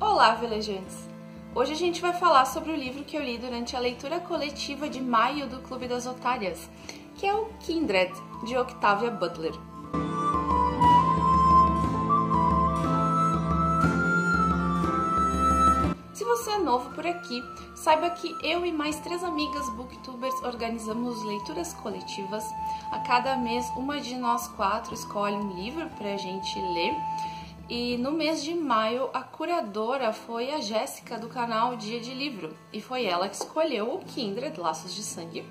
Olá, velejantes! Hoje a gente vai falar sobre o livro que eu li durante a leitura coletiva de maio do Clube das Otárias, que é o Kindred, de Octavia Butler. Se você é novo por aqui, saiba que eu e mais 3 amigas booktubers organizamos leituras coletivas. A cada mês, uma de nós 4 escolhe um livro pra gente ler. E no mês de maio, a curadora foi a Jéssica do canal Dia de Livro. E foi ela que escolheu o Kindred, Laços de Sangue,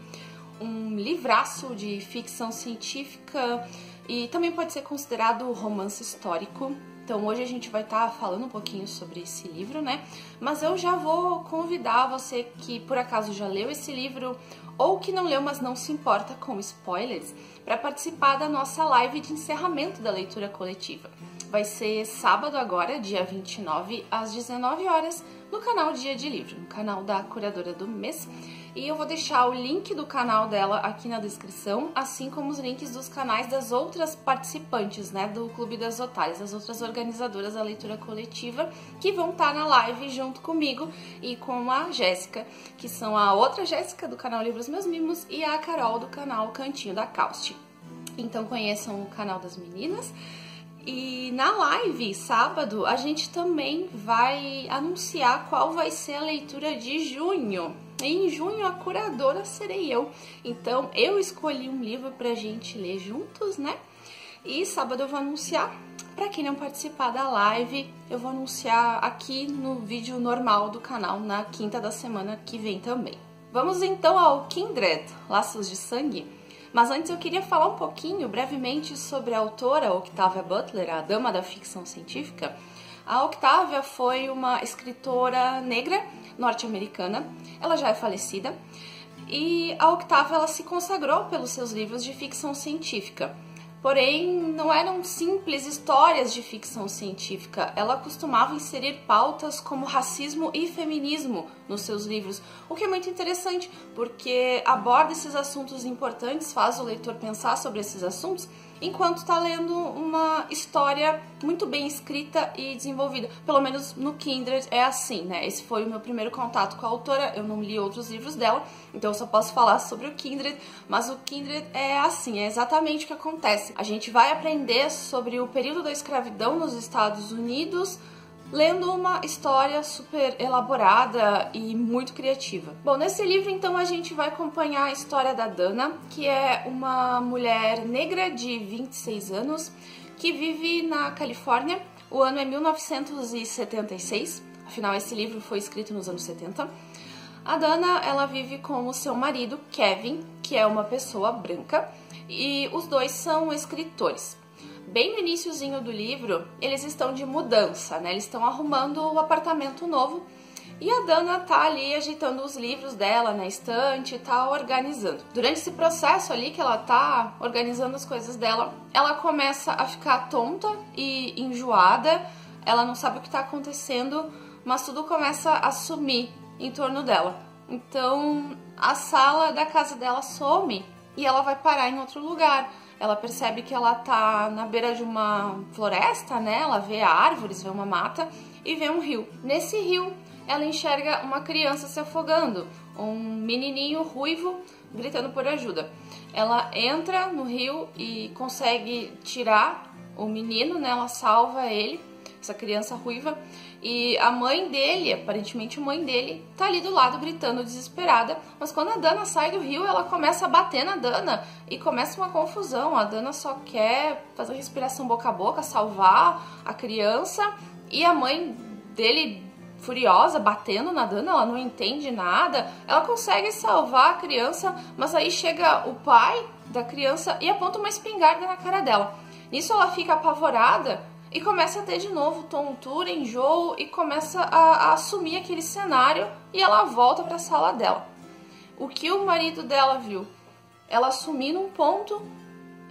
um livraço de ficção científica e também pode ser considerado romance histórico. Então hoje a gente vai estar falando um pouquinho sobre esse livro, né? Mas eu já vou convidar você que por acaso já leu esse livro ou que não leu, mas não se importa com spoilers, para participar da nossa live de encerramento da leitura coletiva. Vai ser sábado agora, dia 29, às 19 horas, no canal Dia de Livro, no canal da curadora do mês. E eu vou deixar o link do canal dela aqui na descrição, assim como os links dos canais das outras participantes, né, do Clube das Otárias, as outras organizadoras da leitura coletiva, que vão estar na live junto comigo e com a Jéssica, que são a outra Jéssica do canal Livros Meus Mimos e a Carol do canal Cantinho da Causti. Então conheçam o canal das meninas. E na live, sábado, a gente também vai anunciar qual vai ser a leitura de junho. Em junho, a curadora serei eu. Então, eu escolhi um livro pra gente ler juntos, né? E sábado eu vou anunciar. Pra quem não participar da live, eu vou anunciar aqui no vídeo normal do canal, na quinta da semana que vem também. Vamos então ao Kindred, Laços de Sangue. Mas antes eu queria falar um pouquinho, brevemente, sobre a autora Octavia Butler, a dama da ficção científica. A Octavia foi uma escritora negra norte-americana, ela já é falecida, e a Octavia ela se consagrou pelos seus livros de ficção científica. Porém, não eram simples histórias de ficção científica. Ela costumava inserir pautas como racismo e feminismo nos seus livros, o que é muito interessante, porque aborda esses assuntos importantes, faz o leitor pensar sobre esses assuntos, enquanto está lendo uma história muito bem escrita e desenvolvida. Pelo menos no Kindred é assim, né? Esse foi o meu primeiro contato com a autora, eu não li outros livros dela, então eu só posso falar sobre o Kindred, mas o Kindred é assim, é exatamente o que acontece. A gente vai aprender sobre o período da escravidão nos Estados Unidos, lendo uma história super elaborada e muito criativa. Bom, nesse livro, então, a gente vai acompanhar a história da Dana, que é uma mulher negra de 26 anos, que vive na Califórnia. O ano é 1976, afinal, esse livro foi escrito nos anos 70. A Dana, ela vive com o seu marido, Kevin, que é uma pessoa branca, e os dois são escritores. Bem no iniciozinho do livro, eles estão de mudança, né? Eles estão arrumando o apartamento novo e a Dana tá ali ajeitando os livros dela na estante e tá organizando. Durante esse processo ali que ela tá organizando as coisas dela, ela começa a ficar tonta e enjoada, ela não sabe o que tá acontecendo, mas tudo começa a sumir em torno dela. Então, a sala da casa dela some e ela vai parar em outro lugar. Ela percebe que ela tá na beira de uma floresta, né? Ela vê árvores, vê uma mata e vê um rio. Nesse rio, ela enxerga uma criança se afogando, um menininho ruivo gritando por ajuda. Ela entra no rio e consegue tirar o menino, né? Ela salva ele, essa criança ruiva, e a mãe dele, aparentemente a mãe dele, tá ali do lado gritando desesperada, mas quando a Dana sai do rio, ela começa a bater na Dana e começa uma confusão. A Dana só quer fazer respiração boca a boca, salvar a criança, e a mãe dele, furiosa, batendo na Dana, ela não entende nada. Ela consegue salvar a criança, mas aí chega o pai da criança e aponta uma espingarda na cara dela. Nisso ela fica apavorada e começa a ter de novo tontura, enjoo e começa a assumir aquele cenário e ela volta para a sala dela. O que o marido dela viu? Ela sumir num ponto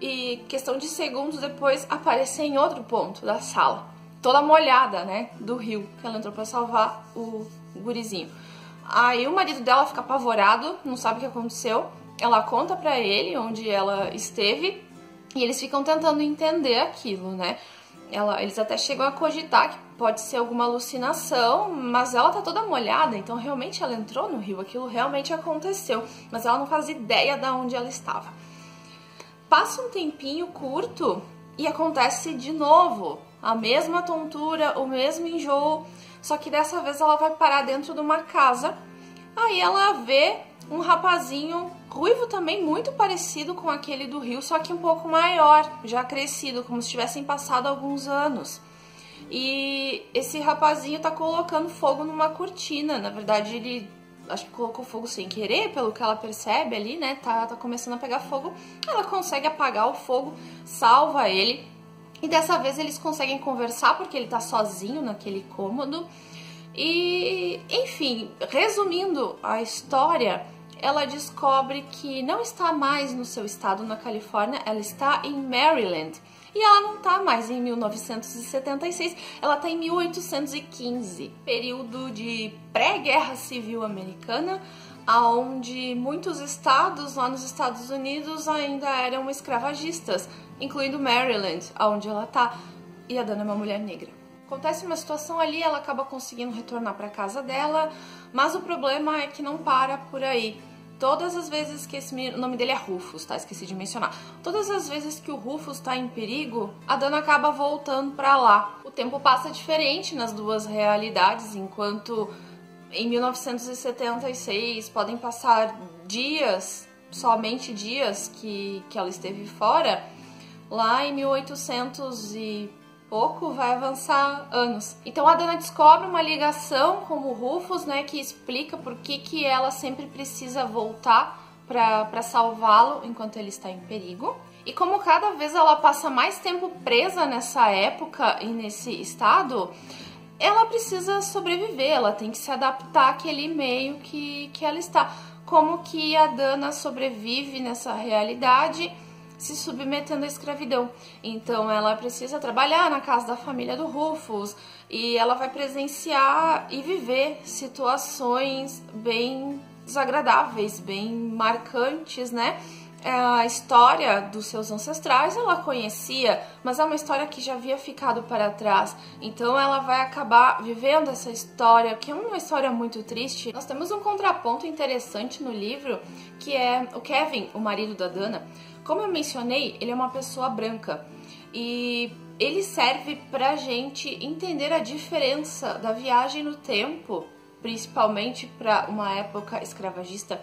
e questão de segundos depois aparecer em outro ponto da sala, toda molhada, né, do rio que ela entrou para salvar o gurizinho. Aí o marido dela fica apavorado, não sabe o que aconteceu. Ela conta para ele onde ela esteve e eles ficam tentando entender aquilo, né? Eles até chegam a cogitar que pode ser alguma alucinação, mas ela tá toda molhada, então realmente ela entrou no rio, aquilo realmente aconteceu, mas ela não faz ideia de onde ela estava. Passa um tempinho curto e acontece de novo, a mesma tontura, o mesmo enjoo, só que dessa vez ela vai parar dentro de uma casa, aí ela vê um rapazinho ruivo também, muito parecido com aquele do rio, só que um pouco maior, já crescido, como se tivessem passado alguns anos. E esse rapazinho tá colocando fogo numa cortina, na verdade ele acho que colocou fogo sem querer, pelo que ela percebe ali, né, tá começando a pegar fogo, ela consegue apagar o fogo, salva ele, e dessa vez eles conseguem conversar, porque ele tá sozinho naquele cômodo, e enfim, resumindo a história, ela descobre que não está mais no seu estado na Califórnia, ela está em Maryland. E ela não está mais em 1976, ela está em 1815, período de pré-guerra civil americana, onde muitos estados lá nos Estados Unidos ainda eram escravagistas, incluindo Maryland, onde ela está, e a Dana é uma mulher negra. Acontece uma situação ali, ela acaba conseguindo retornar para casa dela, mas o problema é que não para por aí. Todas as vezes que o nome dele é Rufus, tá? Esqueci de mencionar. Todas as vezes que o Rufus tá em perigo, a Dana acaba voltando pra lá. O tempo passa diferente nas duas realidades, enquanto em 1976 podem passar dias, somente dias que ela esteve fora, lá em 1800 e pouco vai avançar anos. Então a Dana descobre uma ligação com o Rufus, né, que explica por que ela sempre precisa voltar para salvá-lo enquanto ele está em perigo. E como cada vez ela passa mais tempo presa nessa época e nesse estado, ela precisa sobreviver, ela tem que se adaptar àquele meio que ela está. Como que a Dana sobrevive nessa realidade, se submetendo à escravidão. Então ela precisa trabalhar na casa da família do Rufus e ela vai presenciar e viver situações bem desagradáveis, bem marcantes, né? A história dos seus ancestrais ela conhecia, mas é uma história que já havia ficado para trás. Então ela vai acabar vivendo essa história, que é uma história muito triste. Nós temos um contraponto interessante no livro, que é o Kevin, o marido da Dana. Como eu mencionei, ele é uma pessoa branca e ele serve pra gente entender a diferença da viagem no tempo, principalmente para uma época escravagista,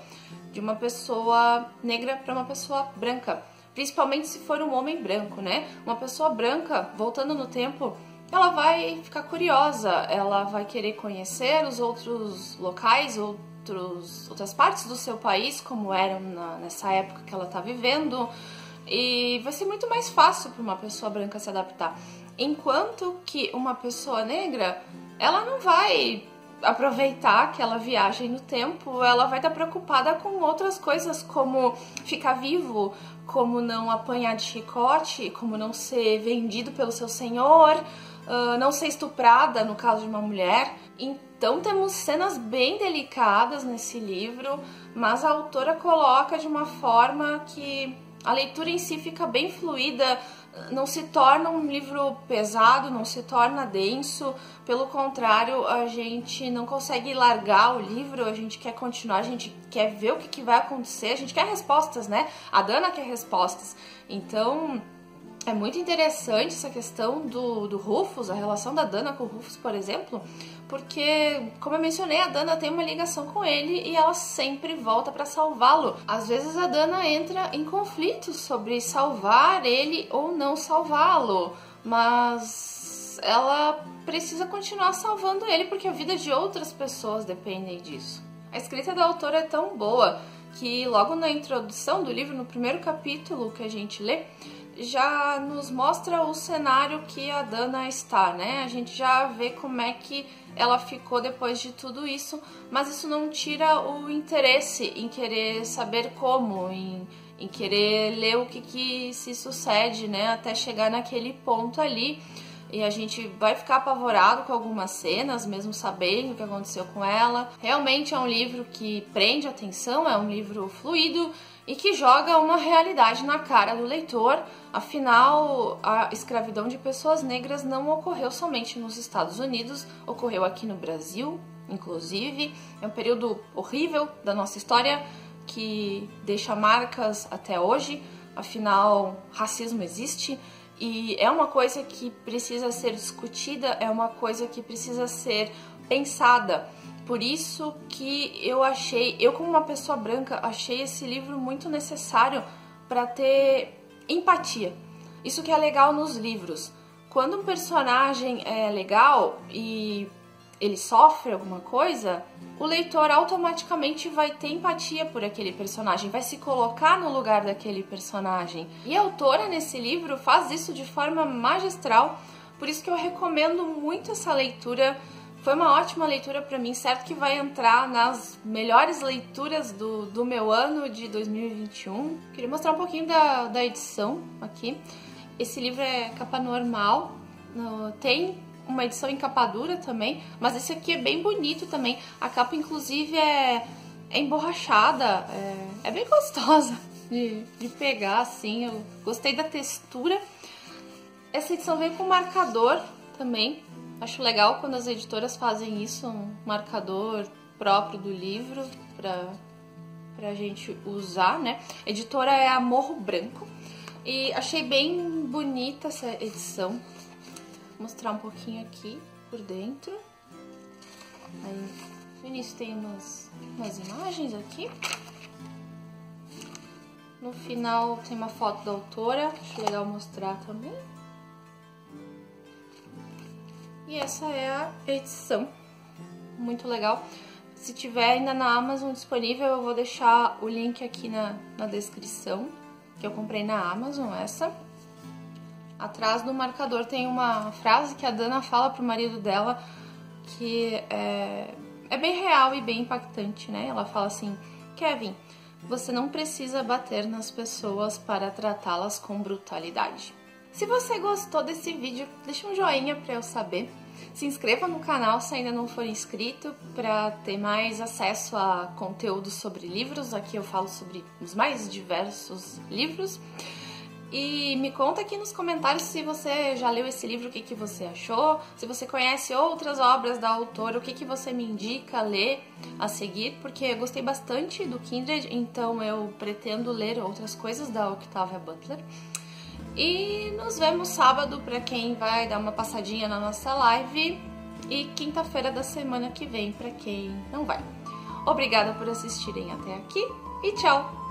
de uma pessoa negra para uma pessoa branca, principalmente se for um homem branco, né? Uma pessoa branca, voltando no tempo, ela vai ficar curiosa, ela vai querer conhecer os outros locais, outras partes do seu país, como eram nessa época que ela está vivendo, e vai ser muito mais fácil para uma pessoa branca se adaptar. Enquanto que uma pessoa negra, ela não vai aproveitar aquela viagem no tempo, ela vai estar preocupada com outras coisas, como ficar vivo, como não apanhar de chicote, como não ser vendido pelo seu senhor, não ser estuprada, no caso de uma mulher. Então temos cenas bem delicadas nesse livro, mas a autora coloca de uma forma que a leitura em si fica bem fluida, não se torna um livro pesado, não se torna denso, pelo contrário, a gente não consegue largar o livro, a gente quer continuar, a gente quer ver o que vai acontecer, a gente quer respostas, né? A Dana quer respostas. Então é muito interessante essa questão do Rufus, a relação da Dana com o Rufus, por exemplo, porque, como eu mencionei, a Dana tem uma ligação com ele e ela sempre volta para salvá-lo. Às vezes a Dana entra em conflitos sobre salvar ele ou não salvá-lo, mas ela precisa continuar salvando ele porque a vida de outras pessoas dependem disso. A escrita da autora é tão boa que logo na introdução do livro, no primeiro capítulo que a gente lê, já nos mostra o cenário que a Dana está, né? A gente já vê como é que ela ficou depois de tudo isso, mas isso não tira o interesse em querer saber como, em querer ler o que se sucede, né? Até chegar naquele ponto ali. E a gente vai ficar apavorado com algumas cenas, mesmo sabendo o que aconteceu com ela. Realmente é um livro que prende a atenção, é um livro fluido, e que joga uma realidade na cara do leitor. Afinal, a escravidão de pessoas negras não ocorreu somente nos Estados Unidos, ocorreu aqui no Brasil, inclusive. É um período horrível da nossa história que deixa marcas até hoje. Afinal, racismo existe e é uma coisa que precisa ser discutida, é uma coisa que precisa ser pensada. Por isso que eu como uma pessoa branca, achei esse livro muito necessário para ter empatia. Isso que é legal nos livros. Quando um personagem é legal e ele sofre alguma coisa, o leitor automaticamente vai ter empatia por aquele personagem, vai se colocar no lugar daquele personagem. E a autora nesse livro faz isso de forma magistral, por isso que eu recomendo muito essa leitura. Foi uma ótima leitura para mim, certo que vai entrar nas melhores leituras do meu ano de 2021. Queria mostrar um pouquinho da edição aqui. Esse livro é capa normal, tem uma edição em capa dura também, mas esse aqui é bem bonito também. A capa inclusive é emborrachada, é bem gostosa de pegar assim, eu gostei da textura. Essa edição vem com marcador também. Acho legal quando as editoras fazem isso, um marcador próprio do livro pra gente usar, né? A editora é a Morro Branco e achei bem bonita essa edição. Vou mostrar um pouquinho aqui por dentro. Aí, no início tem umas imagens aqui. No final tem uma foto da autora, acho legal mostrar também. E essa é a edição, muito legal. Se tiver ainda na Amazon disponível, eu vou deixar o link aqui na descrição, que eu comprei na Amazon, essa. Atrás do marcador tem uma frase que a Dana fala pro marido dela, que é bem real e bem impactante, né? Ela fala assim: Kevin, você não precisa bater nas pessoas para tratá-las com brutalidade. Se você gostou desse vídeo, deixa um joinha para eu saber. Se inscreva no canal se ainda não for inscrito para ter mais acesso a conteúdo sobre livros. Aqui eu falo sobre os mais diversos livros. E me conta aqui nos comentários se você já leu esse livro, o que você achou. Se você conhece outras obras da autora, o que você me indica ler a seguir. Porque eu gostei bastante do Kindred, então eu pretendo ler outras coisas da Octavia Butler. E nos vemos sábado para quem vai dar uma passadinha na nossa live e quinta-feira da semana que vem para quem não vai. Obrigada por assistirem até aqui e tchau!